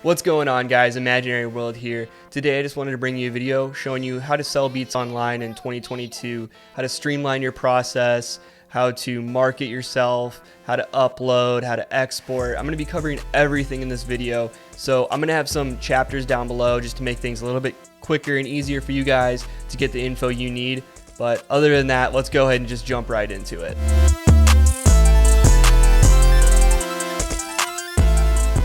What's going on, guys? Imaginary World here. Today I just wanted to bring you a video showing you how to sell beats online in 2022, how to streamline your process, how to market yourself, how to upload, how to export. I'm going to be covering everything in this video. So I'm going to have some chapters down below just to make things a little bit quicker and easier for you guys to get the info you need. But other than that, let's go ahead and just jump right into it.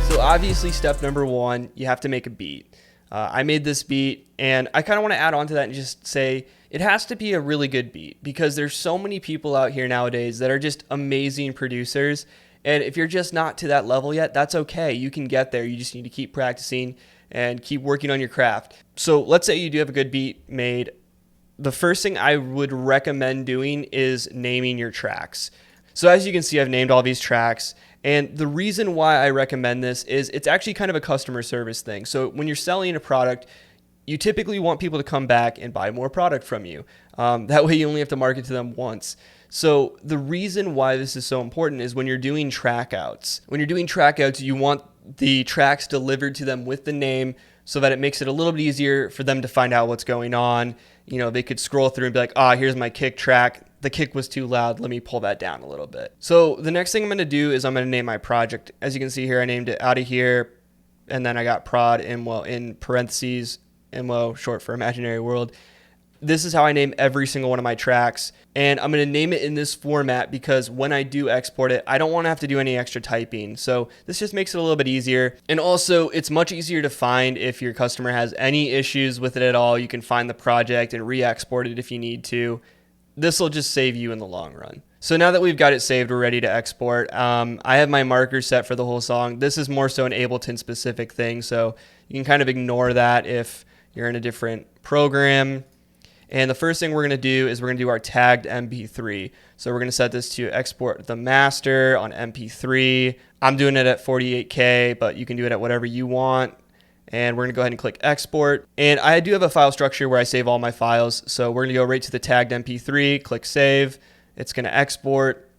So obviously step number one, you have to make a beat. I made this beat and I kind of want to add on to that and just say it has to be a really good beat because there's so many people out here nowadays that are just amazing producers. And if you're just not to that level yet, that's okay. You can get there. You just need to keep practicing and keep working on your craft. So let's say you do have a good beat made. The first thing I would recommend doing is naming your tracks. So as you can see, I've named all these tracks. And the reason why I recommend this is it's actually kind of a customer service thing. So when you're selling a product, you typically want people to come back and buy more product from you. That way you only have to market to them once. So the reason why this is so important is when you're doing track outs. When you're doing track outs, you want the tracks delivered to them with the name so that it makes it a little bit easier for them to find out what's going on. You know, they could scroll through and be like, here's my kick track. The kick was too loud. Let me pull that down a little bit. So the next thing I'm going to do is I'm going to name my project. As you can see here, I named it Out of Here. And then I got prod IMWO in parentheses, IMWO short for Imaginary World. This is how I name every single one of my tracks. And I'm going to name it in this format because when I do export it, I don't want to have to do any extra typing. So this just makes it a little bit easier. And also it's much easier to find if your customer has any issues with it at all. You can find the project and re-export it if you need to. This will just save you in the long run. So now that we've got it saved, we're ready to export. I have my marker set for the whole song. This is more so an Ableton specific thing. So you can kind of ignore that if you're in a different program. And the first thing we're going to do is we're going to do our tagged MP3. So we're going to set this to export the master on MP3. I'm doing it at 48K, but you can do it at whatever you want. And we're going to go ahead and click export. And I do have a file structure where I save all my files. So we're going to go right to the tagged MP3, click save. It's going to export,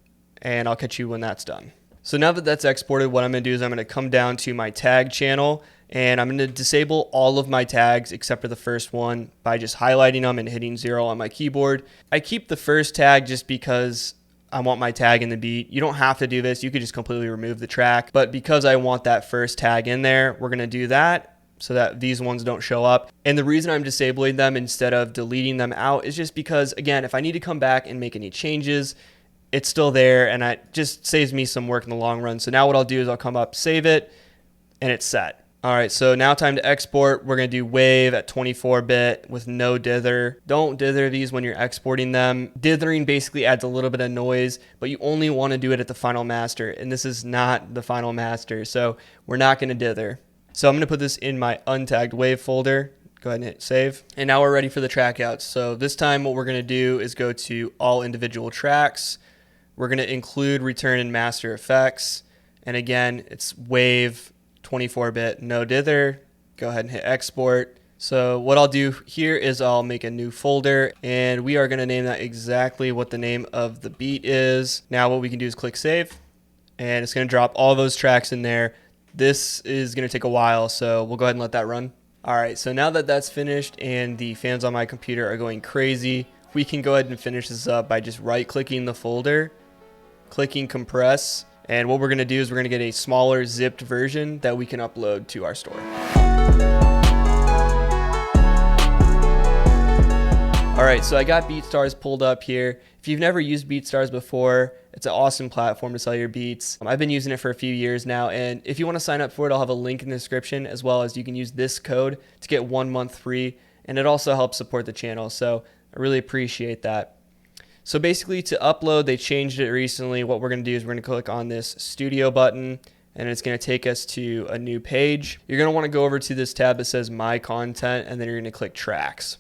and I'll catch you when that's done. So now that that's exported, what I'm going to do is I'm going to come down to my tag channel, and I'm going to disable all of my tags except for the first one by just highlighting them and hitting 0 on my keyboard. I keep the first tag just because I want my tag in the beat. You don't have to do this. You could just completely remove the track. But because I want that first tag in there, we're going to do that so that these ones don't show up. And the reason I'm disabling them instead of deleting them out is just because, again, if I need to come back and make any changes, it's still there, and it just saves me some work in the long run. So now what I'll do is I'll come up, save it, and it's set. All right, so now time to export. We're going to do wave at 24-bit with no dither. Don't dither these when you're exporting them. Dithering basically adds a little bit of noise, but you only want to do it at the final master, and this is not the final master, so we're not going to dither. So I'm going to put this in my untagged wave folder. Go ahead and hit save. And now we're ready for the track outs. So this time what we're going to do is go to all individual tracks. We're going to include return and master effects. And again, it's wave 24-bit, no dither. Go ahead and hit export. So what I'll do here is I'll make a new folder, and we are going to name that exactly what the name of the beat is. Now what we can do is click save, and it's going to drop all those tracks in there. This is going to take a while, so we'll go ahead and let that run. All right, so now that that's finished and the fans on my computer are going crazy, we can go ahead and finish this up by just right-clicking the folder, clicking compress, and what we're going to do is we're going to get a smaller zipped version that we can upload to our store. All right, so I got BeatStars pulled up here. If you've never used BeatStars before, it's an awesome platform to sell your beats. I've been using it for a few years now, and if you want to sign up for it, I'll have a link in the description, as well as you can use this code to get 1 month free, and it also helps support the channel, so I really appreciate that. So basically, to upload, they changed it recently. What we're going to do is we're going to click on this studio button, and it's going to take us to a new page. You're going to want to go over to this tab that says My Content, and then you're going to click Tracks.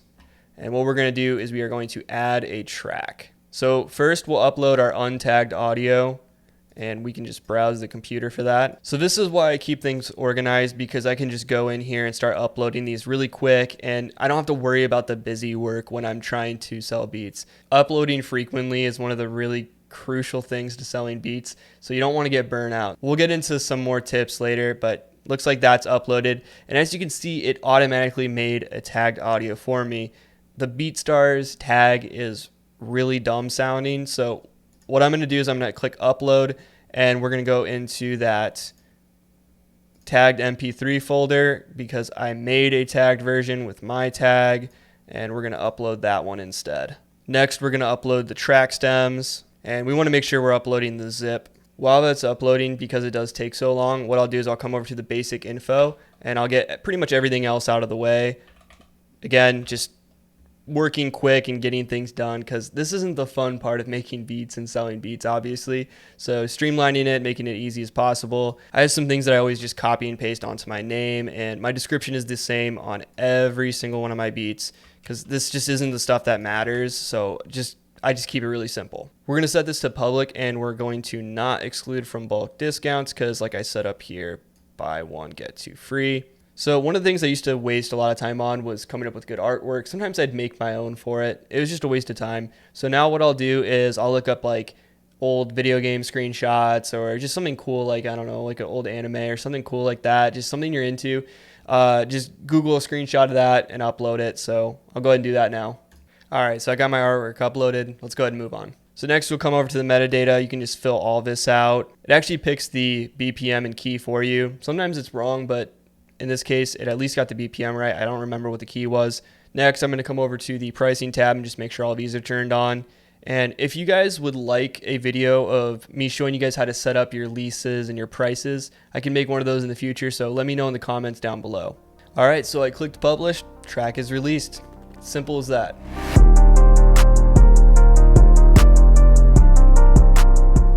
And what we're going to do is we are going to add a track. So first we'll upload our untagged audio, and we can just browse the computer for that. So this is why I keep things organized, because I can just go in here and start uploading these really quick, and I don't have to worry about the busy work when I'm trying to sell beats. Uploading frequently is one of the really crucial things to selling beats, so you don't want to get burnt out. We'll get into some more tips later, but Looks like that's uploaded. And as you can see, it automatically made a tagged audio for me. The BeatStars tag is really dumb sounding. So what I'm going to do is I'm going to click upload, and we're going to go into that tagged MP3 folder because I made a tagged version with my tag, and we're going to upload that one instead. Next, we're going to upload the track stems, and we want to make sure we're uploading the zip. While that's uploading, because it does take so long, what I'll do is I'll come over to the basic info and I'll get pretty much everything else out of the way. Again, just working quick and getting things done, because this isn't the fun part of making beats and selling beats, obviously. So streamlining it, making it easy as possible. I have some things that I always just copy and paste onto my name, and my description is the same on every single one of my beats, because this just isn't the stuff that matters. So I just keep it really simple. We're going to set this to public, and we're going to not exclude from bulk discounts because, like I set up here, buy one, get two free. So one of the things I used to waste a lot of time on was coming up with good artwork. Sometimes I'd make my own for it. It was just a waste of time. So now what I'll do is I'll look up like old video game screenshots or just something cool, like, I don't know, like an old anime or something cool like that, just something you're into. Just Google a screenshot of that and upload it. So I'll go ahead and do that now. All right, so I got my artwork uploaded. Let's go ahead and move on. So next we'll come over to the metadata. You can just fill all this out. It actually picks the BPM and key for you. Sometimes it's wrong, but in this case, it at least got the BPM right. I don't remember what the key was. Next, I'm going to come over to the pricing tab and just make sure all these are turned on. And if you guys would like a video of me showing you guys how to set up your leases and your prices, I can make one of those in the future. So let me know in the comments down below. All right, so I clicked publish. Track is released. Simple as that.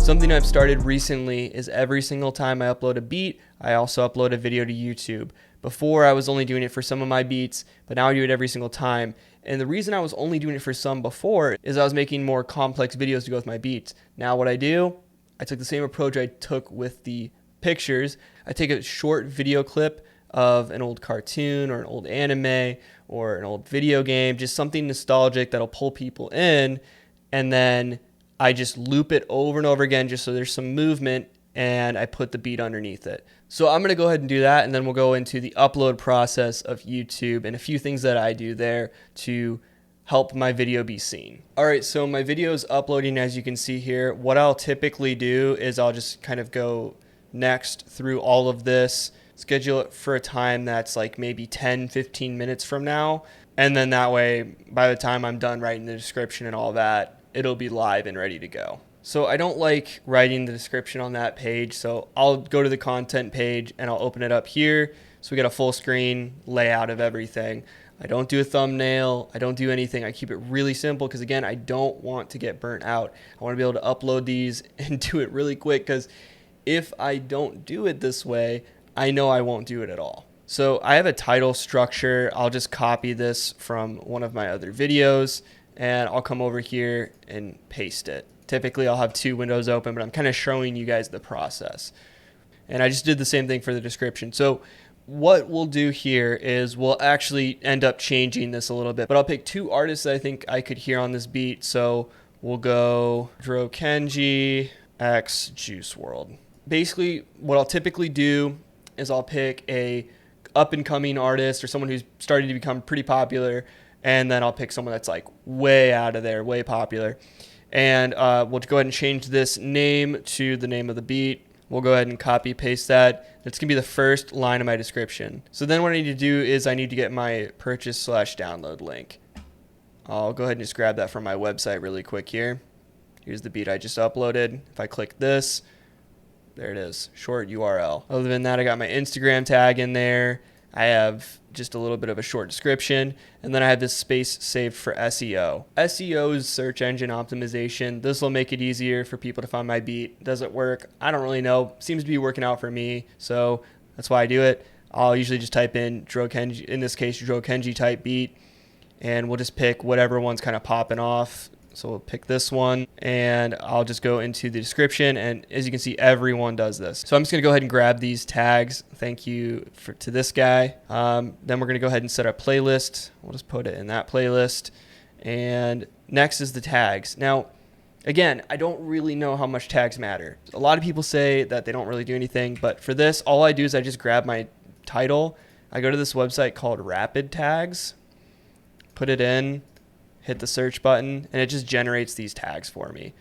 Something I've started recently is every single time I upload a beat, I also upload a video to YouTube. Before, I was only doing it for some of my beats, but now I do it every single time. And the reason I was only doing it for some before is I was making more complex videos to go with my beats. Now what I do, I took the same approach I took with the pictures. I take a short video clip of an old cartoon or an old anime or an old video game, just something nostalgic that'll pull people in, and then I just loop it over and over again just so there's some movement, and I put the beat underneath it. So I'm going to go ahead and do that, and then we'll go into the upload process of YouTube and a few things that I do there to help my video be seen. All right, so my video is uploading, as you can see here. What I'll typically do is I'll just kind of go next through all of this, schedule it for a time that's like maybe 10-15 minutes from now, and then that way by the time I'm done writing the description and all that, it'll be live and ready to go. So I don't like writing the description on that page, so I'll go to the content page and I'll open it up here so we get a full screen layout of everything. I don't do a thumbnail, I don't do anything. I keep it really simple because, again, I don't want to get burnt out. I want to be able to upload these and do it really quick, because if I don't do it this way, I know I won't do it at all. So I have a title structure. I'll just copy this from one of my other videos, and I'll come over here and paste it. Typically I'll have two windows open, but I'm kind of showing you guys the process. And I just did the same thing for the description. So what we'll do here is we'll actually end up changing this a little bit, but I'll pick two artists that I think I could hear on this beat. So we'll go Drokenji x Juice WRLD. Basically what I'll typically do is I'll pick a up and coming artist or someone who's starting to become pretty popular, and then I'll pick someone that's like way out of there, way popular. And we'll go ahead and change this name to the name of the beat. We'll go ahead and copy paste that. It's gonna be the first line of my description. So then what I need to do is I need to get my purchase/download link. I'll go ahead and just grab that from my website really quick here. Here's the beat I just uploaded. If I click this, there it is, short URL. Other than that, I got my Instagram tag in there. I have just a little bit of a short description, and then I have this space saved for SEO. SEO is search engine optimization. This will make it easier for people to find my beat. Does it work? I don't really know. Seems to be working out for me, so that's why I do it. I'll usually just type in Drokenji, in this case, Drokenji type beat, and we'll just pick whatever one's kind of popping off. So we'll pick this one, and I'll just go into the description, and as you can see, everyone does this. So I'm just gonna go ahead and grab these tags. Thank you to this guy. Then we're gonna go ahead and set a playlist. We'll just put it in that playlist. And next is the tags. Now, Again, I don't really know how much tags matter. A lot of people say that they don't really do anything, but for this, all I do is I just grab my title. I go to this website called Rapid Tags, put it in, hit the search button, and it just generates these tags for me.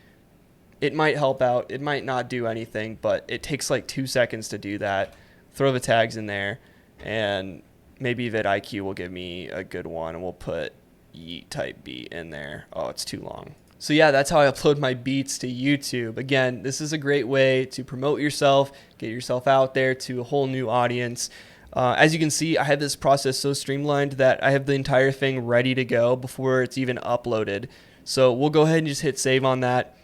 It might help out. It might not do anything, but it takes like 2 seconds to do that. Throw the tags in there, and maybe vidIQ will give me a good one, and we'll put Yeet type beat in there. Oh, it's too long. So yeah, that's how I upload my beats to YouTube. Again, this is a great way to promote yourself, get yourself out there to a whole new audience. As you can see, I have this process so streamlined that I have the entire thing ready to go before it's even uploaded. So we'll go ahead and just hit save on that.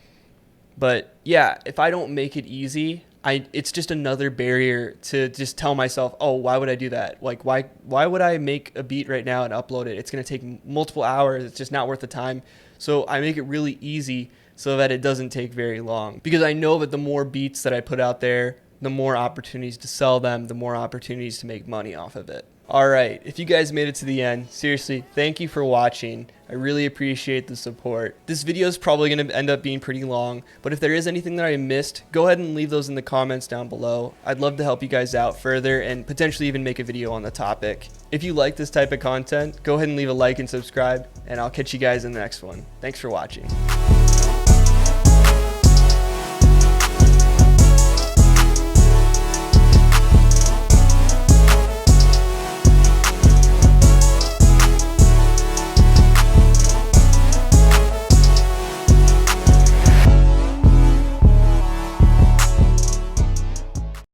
But yeah, if I don't make it easy, it's just another barrier to just tell myself, oh, why would I do that? Like, why would I make a beat right now and upload it? It's going to take multiple hours. It's just not worth the time. So I make it really easy so that it doesn't take very long, because I know that the more beats that I put out there, the more opportunities to sell them, the more opportunities to make money off of it. All right, if you guys made it to the end, seriously, thank you for watching. I really appreciate the support. This video is probably going to end up being pretty long, but if there is anything that I missed, go ahead and leave those in the comments down below. I'd love to help you guys out further and potentially even make a video on the topic. If you like this type of content, go ahead and leave a like and subscribe, and I'll catch you guys in the next one. Thanks for watching.